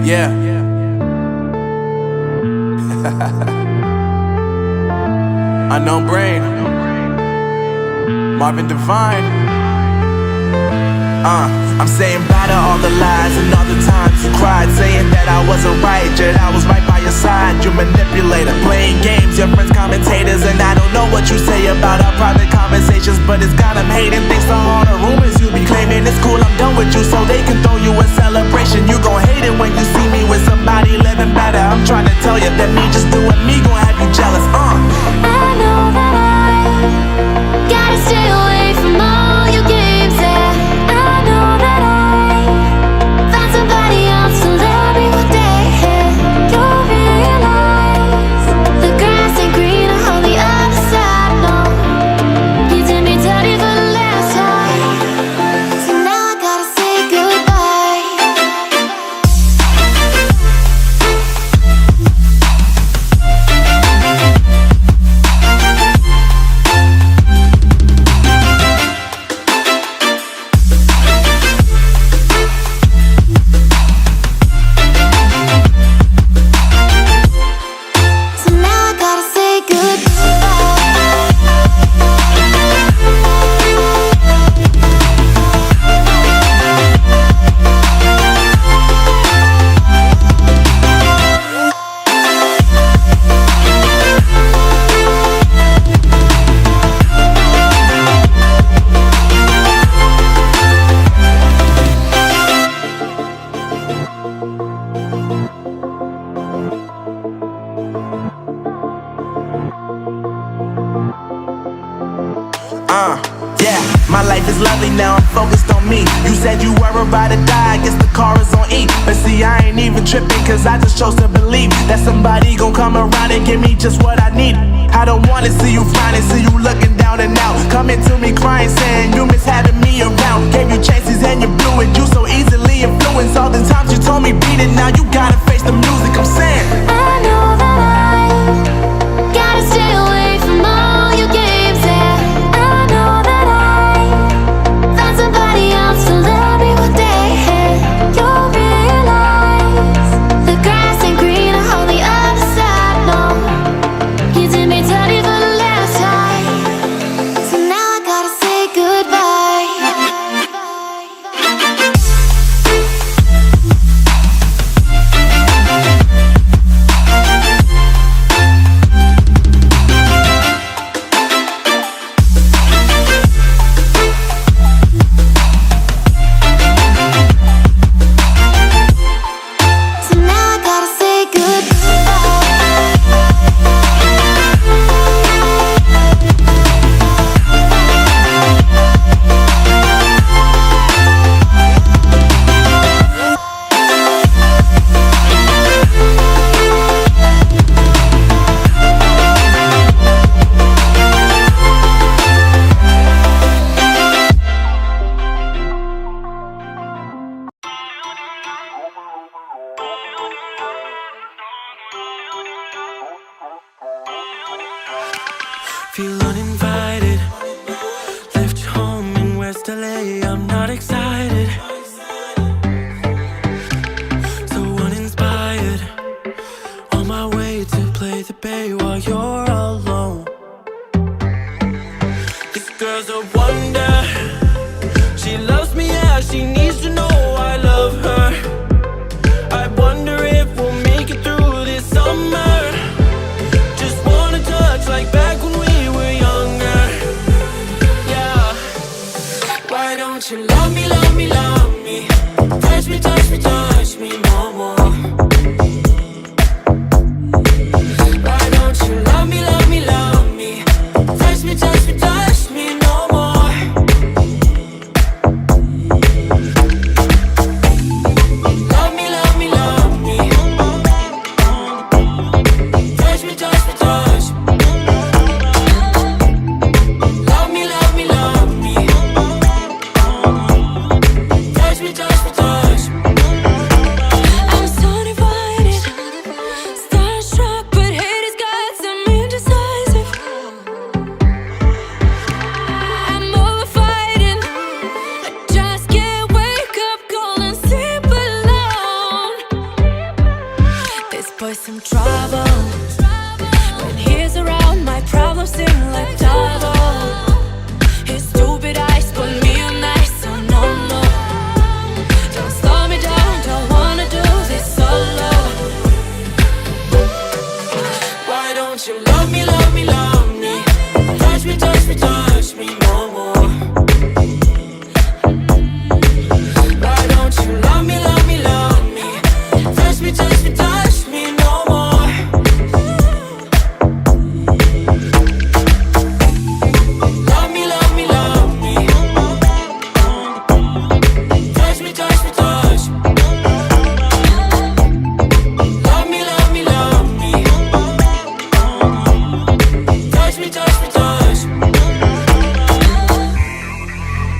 Yeah. Unknown Brain, Marvin Divine. I'm saying bye to all the lies and all the times you cried, saying that I wasn't right, yet I was right by your side. You manipulator, playing games, your friends commentators, and I don't know what you say about our private conversations, but it's got them hating. Thanks to all the rumors you be claiming. It's cool, I'm done with you, so they can throw you a celebration. You gon' hate it when you see me with somebody living better. I'm trying to tell you that me just doing me gon' have you jealous. I know that I gotta stay away from all your games, yeah. I know that I found somebody else to love me one day, yeah. You'll realize the grass ain't greener on the other side, no. You did me dirty for the last time, so now I gotta say goodbye. So now I gotta say Yeah, my life is lovely now, I'm focused on me. You said you were about to die, I guess the car is on E. But see, I ain't even tripping, cause I just chose to believe that somebody gon' come around and give me just what I need. I don't wanna see you frowning, see you looking down and out, coming to me crying, saying you miss having me around. Gave you chances and you blew it, you so easily influenced. All the times you told me beat it, now you gotta face the music. I'm saying I know that I gotta stay away from all your games, yeah. I know that I found somebody else to love me one day, yeah. You'll realize the grass ain't greener on the other side, no. You did me dirty for the last time, so now I gotta say goodbye. So now I gotta say Feel uninvited. Left your home in West LA. I'm not excited. So uninspired. On my way to play the bay while you're alone. This girl's a wonder. She loves me, yeah. She needs to know I love her. I wonder if we'll make it through this summer. Just wanna touch like back when we were younger. Yeah. Why don't you love me, love me, love me? Touch me, touch me, touch me more, more. Why don't you love me, touch me no more. Love me, love me, love me. Touch me, touch me, touch me. Love me, love me, love me. Touch me, touch me, touch me.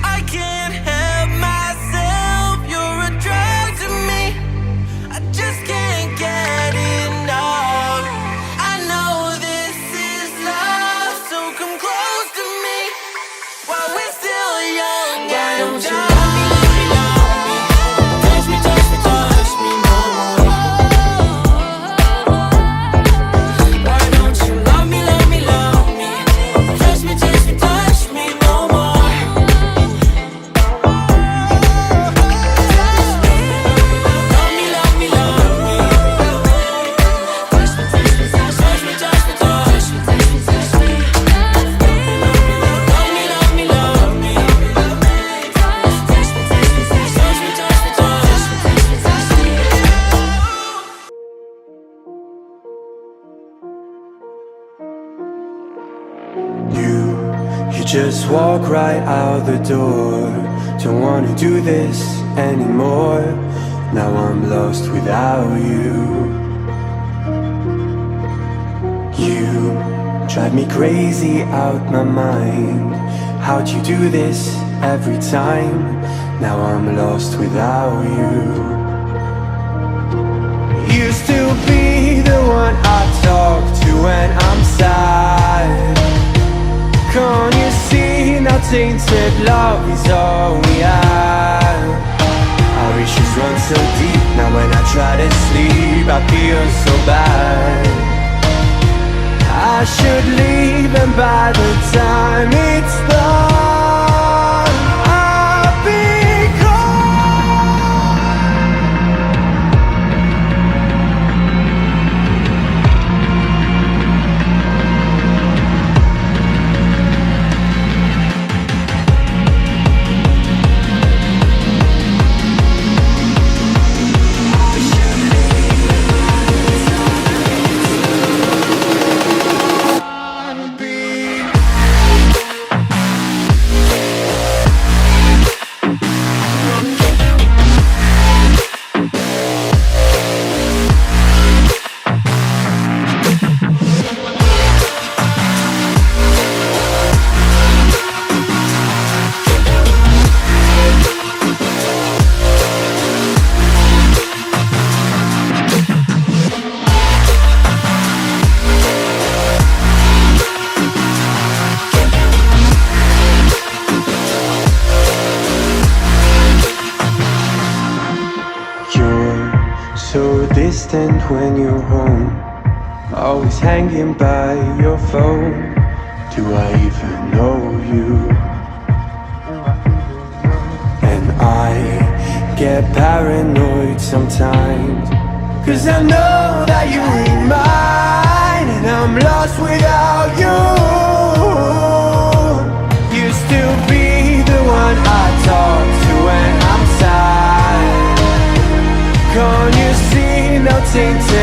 I can't help myself, you're a drug to me. I just can't get enough. I know this is love, so come close to me while we're still young and dumb. Touch me, touch me, touch me no more. Why don't you love me, love me, love me? Touch me, touch me, touch me no more. Love me, love me, love me. Touch me, touch me, touch me, touch me, touch me, touch me, touch me. Love me, love me, love me. Touch me, touch me, touch me, touch me, touch me, touch me, touch me. You just walk right out the door. Don't wanna do this anymore. Now I'm lost without you. You drive me crazy out my mind. How'd you do this every time? Now I'm lost without you. Used to be the one I talk to when I'm sad. Can't you see now tainted love is all we have? Our issues run so deep, now when I try to sleep I feel so bad. I should leave and by the time it's done I'll be gone. So distant when you're home, always hanging by your phone. Do I even know you? And I get paranoid sometimes, 'cause I know that you ain't mine, and I'm lost without you. Used to be the one I talk to when I'm sad. Can't you see now tainted